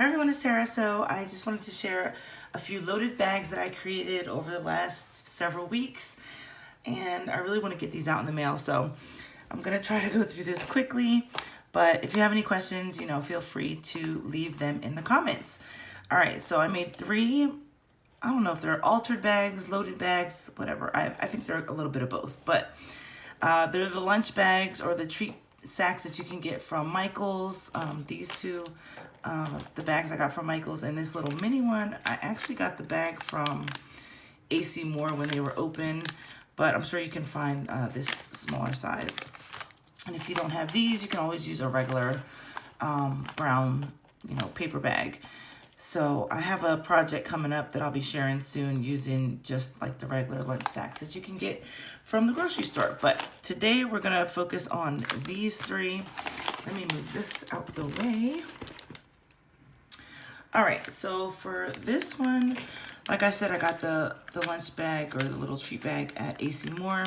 Hi everyone, it's Sarah. So I just wanted to share a few loaded bags that I created over the last several weeks, and I really want to get these out in the mail, so I'm gonna try to go through this quickly, but if you have any questions, feel free to leave them in the comments. All right, so I made three. I don't know if they're altered bags, loaded bags, whatever. I think they're a little bit of both, but they're the lunch bags or the treat sacks that you can get from Michael's. These two, the bags I got from Michael's, and this little mini one, I actually got the bag from AC Moore when they were open, but I'm sure you can find this smaller size. And if you don't have these, you can always use a regular brown, paper bag. So I have a project coming up that I'll be sharing soon using just like the regular lunch sacks that you can get from the grocery store. But today we're gonna focus on these three. Let me move this out the way. All right, so for this one, like I said, I got the lunch bag or the little treat bag at AC Moore.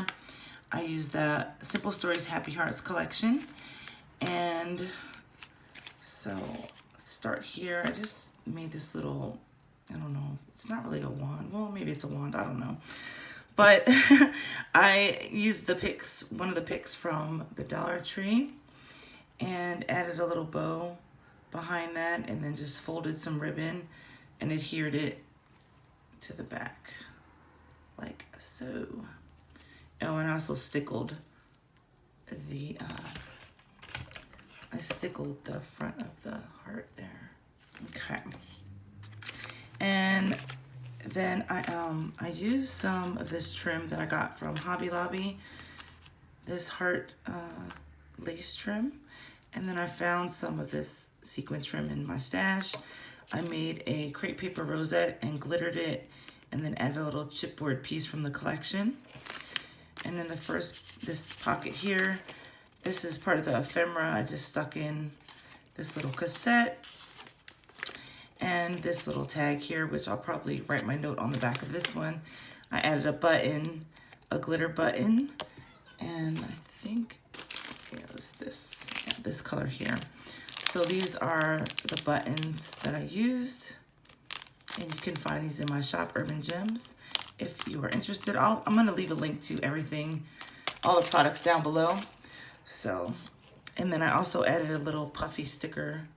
I used the Simple Stories Happy Hearts collection. And so let's start here. I just made this little, I don't know, it's not really a wand. Well, maybe it's a wand, I don't know. But I used the picks, one of the picks from the Dollar Tree, and added a little bow behind that, and then just folded some ribbon and adhered it to the back like so. Oh, and I also stickled the I stickled the front of the heart there. Okay. And then I used some of this trim that I got from Hobby Lobby, this heart lace trim, and then I found some of this sequin trim in my stash. I made a crepe paper rosette and glittered it, and then added a little chipboard piece from the collection. And then this pocket here, this is part of the ephemera. I just stuck in this little cassette and this little tag here, which I'll probably write my note on the back of this one. I added a button, a glitter button, and I think it was this color here. So these are the buttons that I used, and you can find these in my shop, Urban Gems. If you are interested, I'm gonna leave a link to everything, all the products down below. So, and then I also added a little puffy sticker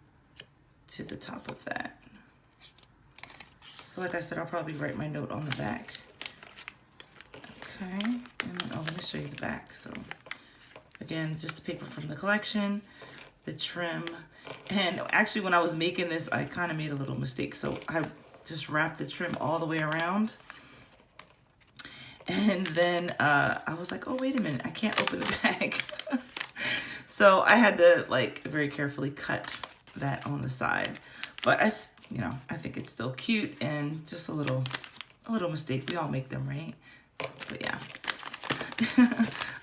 to the top of that. So like I said, I'll probably write my note on the back. Okay, and then, let me show you the back. So again, just the paper from the collection, the trim. And actually when I was making this, I kind of made a little mistake. So I just wrapped the trim all the way around. And then I was like, oh, wait a minute, I can't open the bag. So I had to like very carefully cut that on the side. But I think it's still cute, and just a little mistake. We all make them, right? But yeah,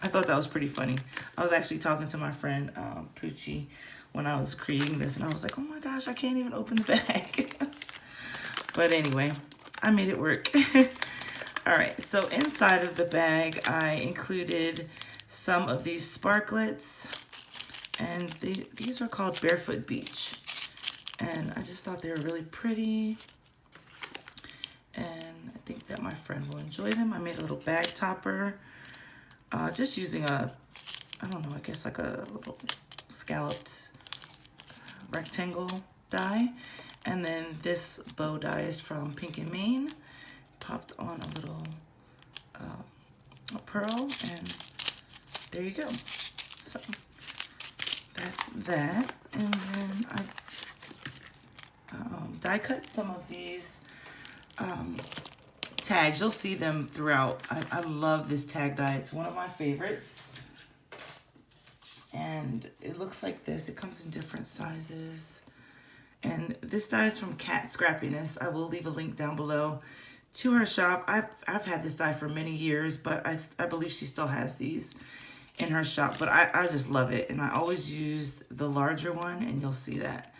I thought that was pretty funny. I was actually talking to my friend Poochie when I was creating this, and I was like, oh my gosh, I can't even open the bag. But anyway, I made it work. All right, so inside of the bag, I included some of these sparklets, and these are called Barefoot Beach. And I just thought they were really pretty, and I think that my friend will enjoy them. I made a little bag topper, just using I guess like a little scalloped rectangle die. And then this bow die is from Pink and Maine. Popped on a little a pearl, and there you go. So that's that. And then I die cut some of these tags. You'll see them throughout. I love this tag die. It's one of my favorites. And it looks like this. It comes in different sizes. And this die is from Scrapiness. I will leave a link down below to her shop. I've had this die for many years, but I believe she still has these in her shop. But I just love it, and I always use the larger one, and you'll see that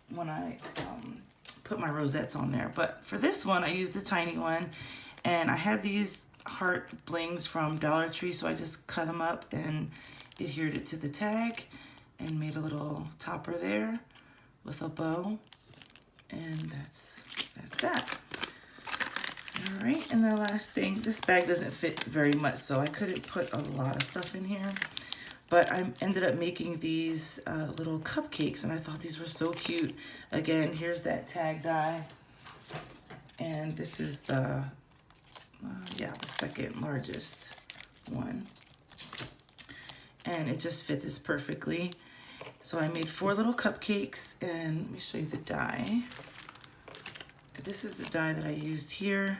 when I put my rosettes on there. But for this one, I used the tiny one, and I had these heart blings from Dollar Tree, so I just cut them up and adhered it to the tag and made a little topper there with a bow. And that's that. All right, and the last thing, this bag doesn't fit very much, so I couldn't put a lot of stuff in here. But I ended up making these little cupcakes, and I thought these were so cute. Again, here's that tag die. And this is the second largest one. And it just fit this perfectly. So I made 4 little cupcakes, and let me show you the die. This is the die that I used here.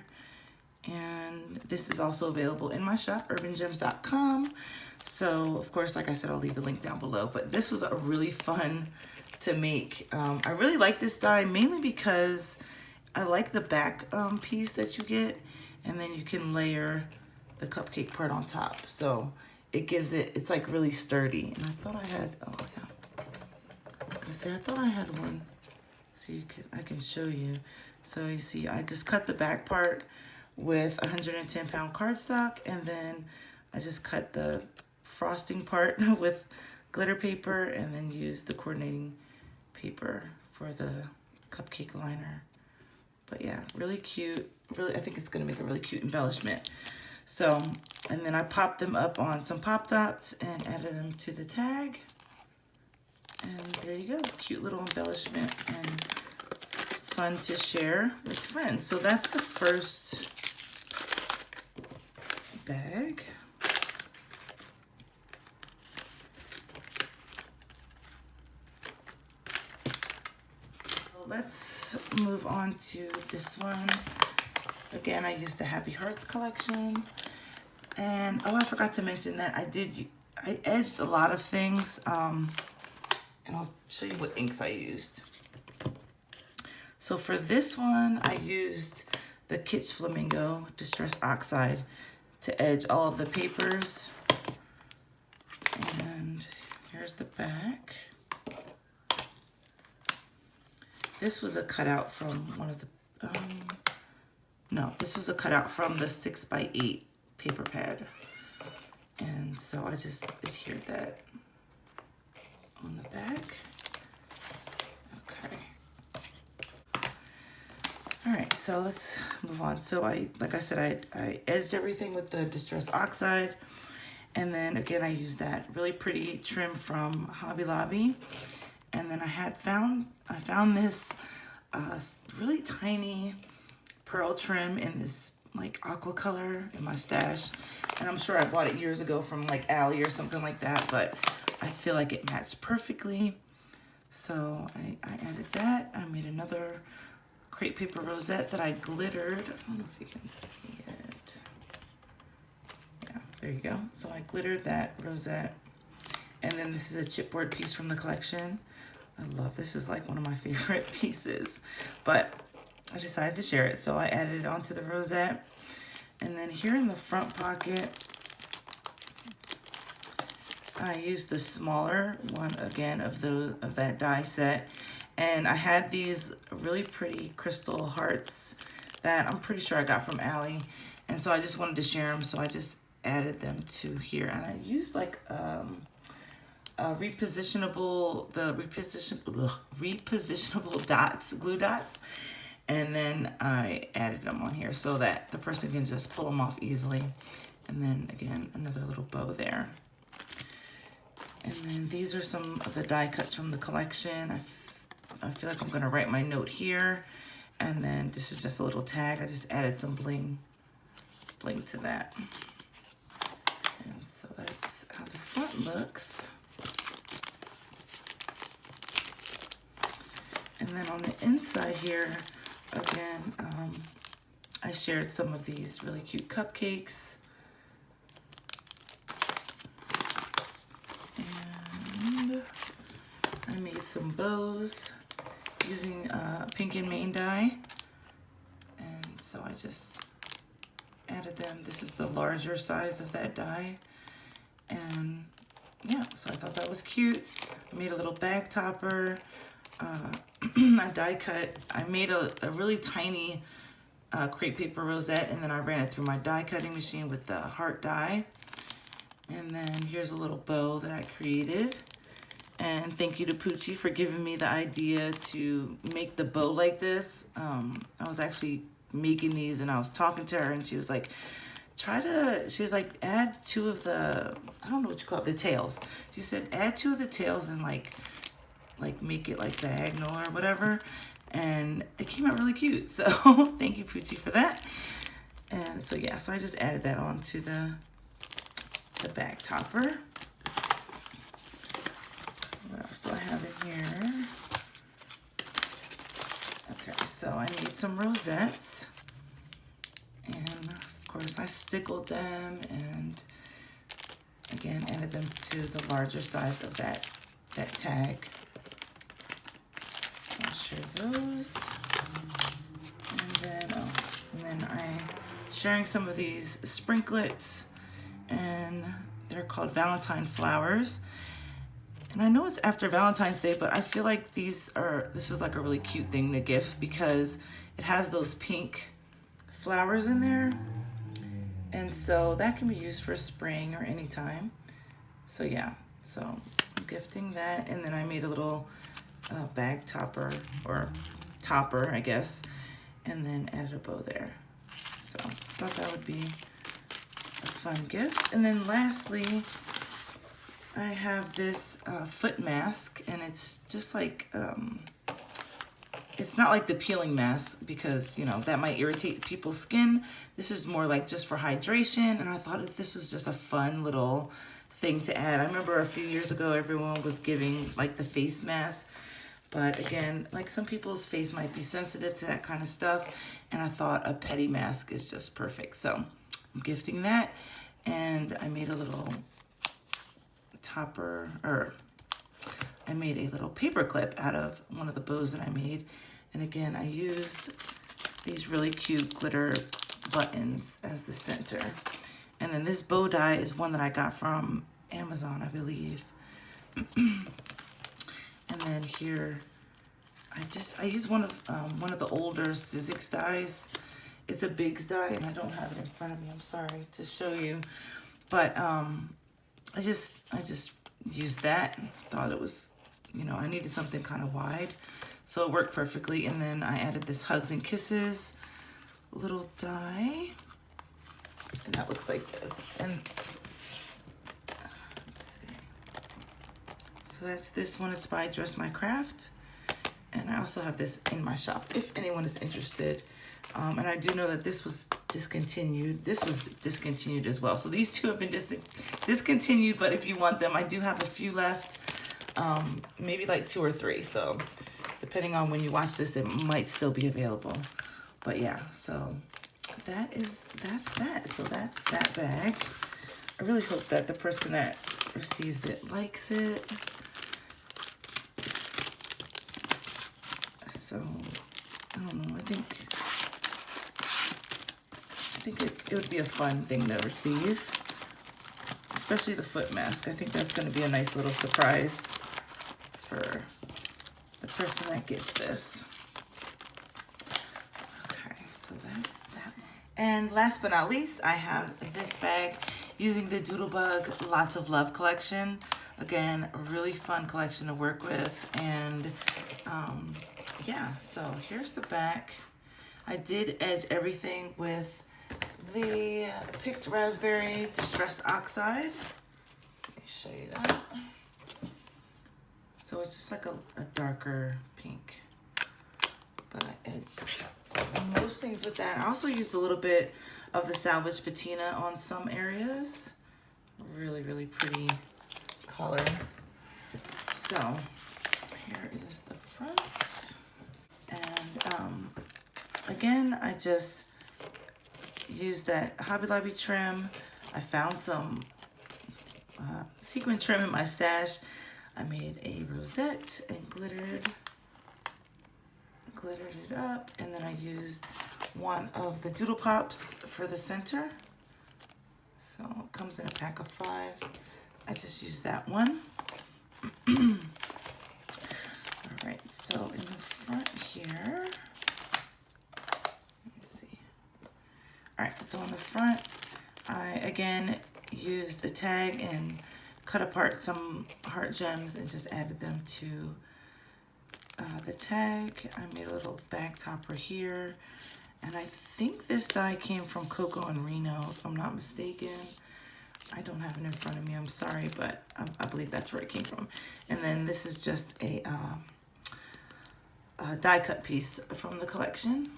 And this is also available in my shop, urbangems.com. So, of course, like I said, I'll leave the link down below. But this was a really fun to make. I really like this die mainly because I like the back piece that you get. And then you can layer the cupcake part on top. So it gives it, it's like really sturdy. And I thought I had, oh yeah. I was gonna say, I thought I had one. So I can show you. So you see, I just cut the back part with 110-pound cardstock, and then I just cut the frosting part with glitter paper, and then use the coordinating paper for the cupcake liner. But yeah, really cute. Really, I think it's gonna make a really cute embellishment. So, and then I popped them up on some pop dots and added them to the tag. And there you go, cute little embellishment and fun to share with friends. So that's the first bag. Let's move on to this one. Again, I used the Happy Hearts collection. And oh, I forgot to mention that I edged a lot of things. And I'll show you what inks I used. So for this one, I used the Kitsch Flamingo Distress Oxide to edge all of the papers. And here's the back. This was a cutout from one of the, no, this was a cutout from the 6x8 paper pad. And so I just adhered that on the back. Okay. All right, so let's move on. So like I said, I edged everything with the Distress Oxide. And then again, I used that really pretty trim from Hobby Lobby. And then I found this really tiny pearl trim in this like aqua color in my stash. And I'm sure I bought it years ago from like Allie or something like that, but I feel like it matched perfectly. So I added that. I made another crepe paper rosette that I glittered. I don't know if you can see it. Yeah, there you go. So I glittered that rosette. And then this is a chipboard piece from the collection. I love this. Is like one of my favorite pieces, but I decided to share it. So I added it onto the rosette. And then here in the front pocket, I used the smaller one again of that die set. And I had these really pretty crystal hearts that I'm pretty sure I got from Allie. And so I just wanted to share them. So I just added them to here. And I used like repositionable dots, glue dots, and then I added them on here so that the person can just pull them off easily. And then again, another little bow there. And then these are some of the die cuts from the collection. I feel like I'm gonna write my note here. And then this is just a little tag. I just added some bling to that. And so that's how the front looks. And then on the inside here, again, I shared some of these really cute cupcakes. And I made some bows using pink and Maine dye. And so I just added them. This is the larger size of that die. And yeah, so I thought that was cute. I made a little bag topper. I die cut. I made a really tiny crepe paper rosette, and then I ran it through my die cutting machine with the heart die. And then here's a little bow that I created. And thank you to Poochie for giving me the idea to make the bow like this. I was actually making these and I was talking to her and she was like, she was like, add 2 of the, I don't know what you call it, the tails. She said, add 2 of the tails and like make it like diagonal or whatever. And it came out really cute. So thank you, Poochie, for that. And so yeah, so I just added that onto the bag topper. What else do I have in here? Okay, so I made some rosettes. And of course I stickled them and again added them to the larger size of that tag. I'll share those. And then I'm sharing some of these sprinklets, and they're called Valentine flowers. And I know it's after Valentine's Day, but I feel like this is like a really cute thing to gift because it has those pink flowers in there. And so that can be used for spring or anytime. So yeah, so I'm gifting that. And then I made a little bag topper, or topper, I guess, and then added a bow there. So I thought that would be a fun gift. And then lastly, I have this foot mask, and it's just like, it's not like the peeling mask because, you know, that might irritate people's skin. This is more like just for hydration, and I thought this was just a fun little thing to add. I remember a few years ago, everyone was giving like the face mask, but again, like some people's face might be sensitive to that kind of stuff, and I thought a petty mask is just perfect. So I'm gifting that, and I made a little topper, or I made a little paper clip out of one of the bows that I made. And again, I used these really cute glitter buttons as the center. And then this bow die is one that I got from Amazon, I believe. And then here, I used one of the older Sizzix dies. It's a Biggs die, and I don't have it in front of me. I'm sorry to show you, but I just used that and thought it was, you know, I needed something kind of wide, so it worked perfectly. And then I added this Hugs and Kisses little die, and that looks like this. And let's see. So that's this one. It's by Dress My Craft, and I also have this in my shop if anyone is interested. And I do know that this was discontinued. This was discontinued as well. So these two have been discontinued, but if you want them, I do have a few left, maybe like 2 or 3. So depending on when you watch this, it might still be available. But yeah, so that's that. So that's that bag. I really hope that the person that receives it likes it. So I don't know, I think it would be a fun thing to receive, especially the foot mask. I think that's going to be a nice little surprise for the person that gets this. Okay, so that's that one. And last but not least, I have this bag using the Doodlebug Lots of Love collection. Again, a really fun collection to work with. And yeah, so here's the back. I did edge everything with the Picked Raspberry Distress Oxide. Let me show you that. So it's just like a darker pink, but I edged most things with that. I also used a little bit of the Salvage Patina on some areas. Really, really pretty color. So here is the front. And again, I just used that Hobby Lobby trim. I found some sequin trim in my stash. I made a rosette and glittered it up, and then I used one of the Doodle Pops for the center. So it comes in a pack of 5. I just used that one. All right, so in the front here, let's see. All right, so in the front, I again used a tag in cut apart some heart gems and just added them to the tag. I made a little bag topper here. And I think this die came from Coco and Reno, if I'm not mistaken. I don't have it in front of me, I'm sorry, but I believe that's where it came from. And then this is just a die cut piece from the collection.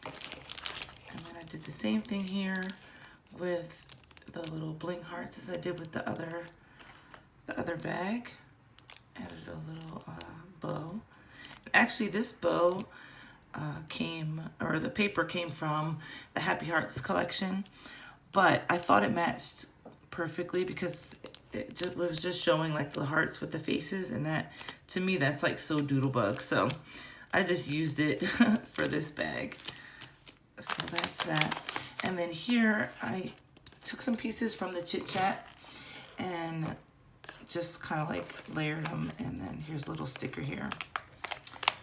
And then I did the same thing here with the little bling hearts as I did with the other bag. Added a little bow. Actually, this bow the paper came from the Happy Hearts collection, but I thought it matched perfectly because it was just showing like the hearts with the faces, and that, to me, that's like so doodlebug. So I just used it for this bag. So that's that. And then here I took some pieces from the Chit Chat and just kind of like layered them, and then here's a little sticker here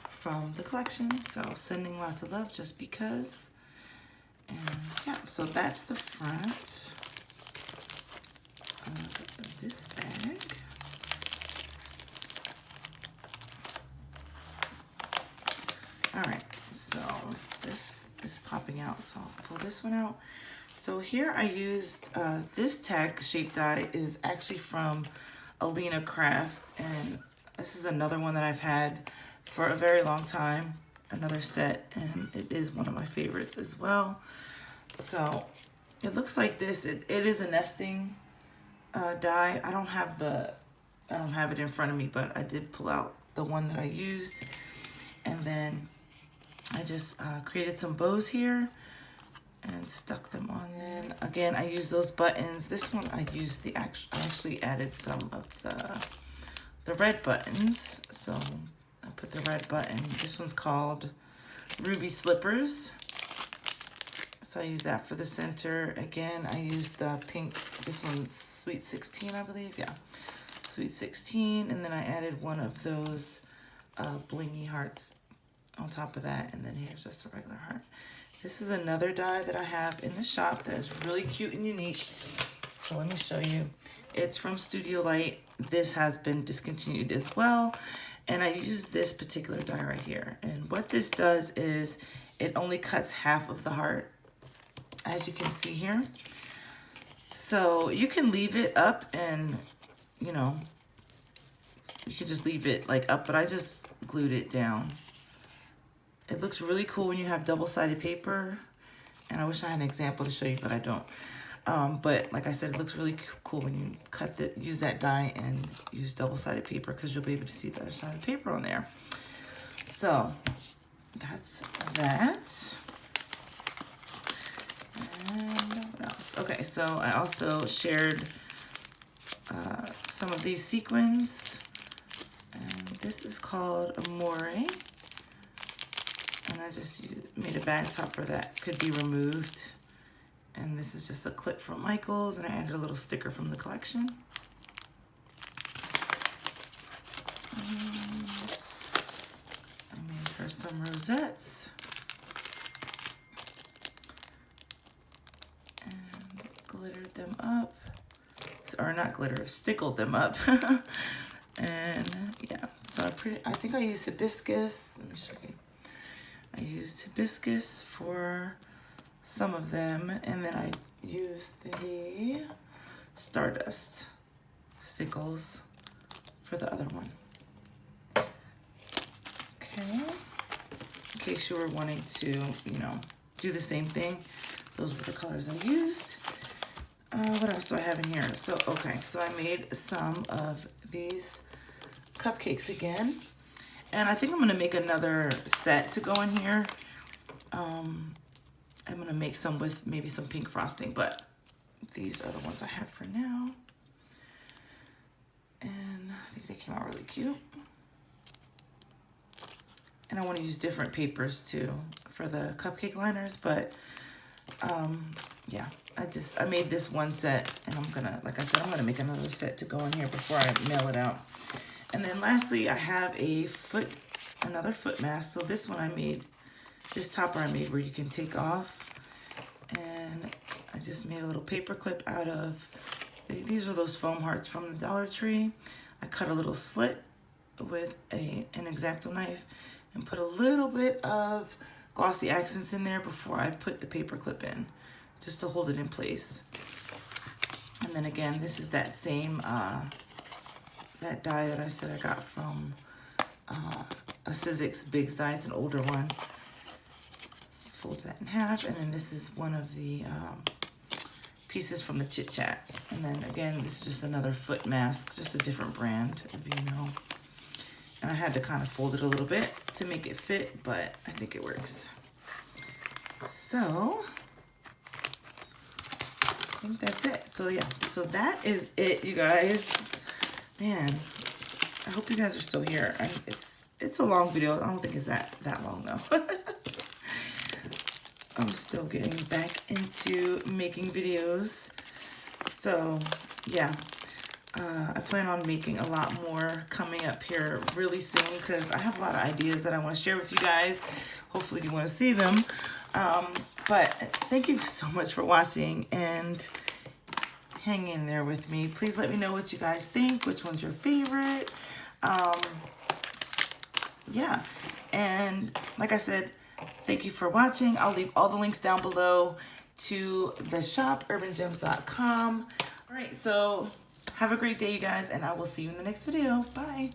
from the collection. So sending lots of love just because. And yeah, so that's the front of this bag. All right, so this is popping out, so I'll pull this one out. So here I used this tag shape die is actually from Alina Craft, and this is another one that I've had for a very long time, another set, and it is one of my favorites as well. So it looks like this. It is a nesting die. I don't have it in front of me, but I did pull out the one that I used, and then I just created some bows here and stuck them on. Then again, I used those buttons. This one I used I actually added some of the red buttons. So I put the red button. This one's called Ruby Slippers. So I used that for the center. Again, I used the pink, this one's Sweet 16, I believe. Yeah, Sweet 16. And then I added one of those blingy hearts on top of that. And then here's just a regular heart. This is another die that I have in the shop that is really cute and unique. So let me show you. It's from Studio Light. This has been discontinued as well. And I use this particular die right here. And what this does is it only cuts half of the heart, as you can see here. So you can leave it up and, you know, you can just leave it like up, but I just glued it down. It looks really cool when you have double-sided paper, and I wish I had an example to show you, but I don't. But like I said, it looks really cool when you use that die and use double-sided paper, because you'll be able to see the other side of the paper on there. So that's that. And what else? Okay, so I also shared some of these sequins, and this is called Amore. And I just made a bag topper that could be removed. And this is just a clip from Michael's, and I added a little sticker from the collection. And I made her some rosettes. And glittered them up. Or not glitter, stickled them up. And yeah, so I think I used hibiscus. Let me show you. I used hibiscus for some of them, and then I used the stardust stickles for the other one. Okay, in case you were wanting to, you know, do the same thing, those were the colors I used. What else do I have in here? So, okay, so I made some of these cupcakes again. And I think I'm gonna make another set to go in here. I'm gonna make some with maybe some pink frosting, but these are the ones I have for now. And I think they came out really cute. And I wanna use different papers too for the cupcake liners, but yeah, I made this one set, and I'm gonna, like I said, I'm gonna make another set to go in here before I mail it out. And then lastly, I have another foot mask. So this one this topper I made where you can take off. And I just made a little paper clip out of These are those foam hearts from the Dollar Tree. I cut a little slit with an X-Acto knife and put a little bit of glossy accents in there before I put the paper clip in, just to hold it in place. And then again, this is that same, that die that I said I got from a Sizzix Biggs die. It's an older one. Fold that in half, and then this is one of the pieces from the Chit Chat. And then again, this is just another foot mask, just a different brand, if you know. And I had to kind of fold it a little bit to make it fit, but I think it works. So, I think that's it. So yeah, so that is it, you guys. Man, I hope you guys are still here. It's a long video. I don't think it's that long though. I'm still getting back into making videos. So yeah, I plan on making a lot more coming up here really soon because I have a lot of ideas that I want to share with you guys. Hopefully you want to see them. But thank you so much for watching and hang in there with me. Please let me know what you guys think, which one's your favorite. Yeah, and like I said, thank you for watching. I'll leave all the links down below to the shop, urbangems.com. All right, so have a great day, you guys, and I will see you in the next video. Bye.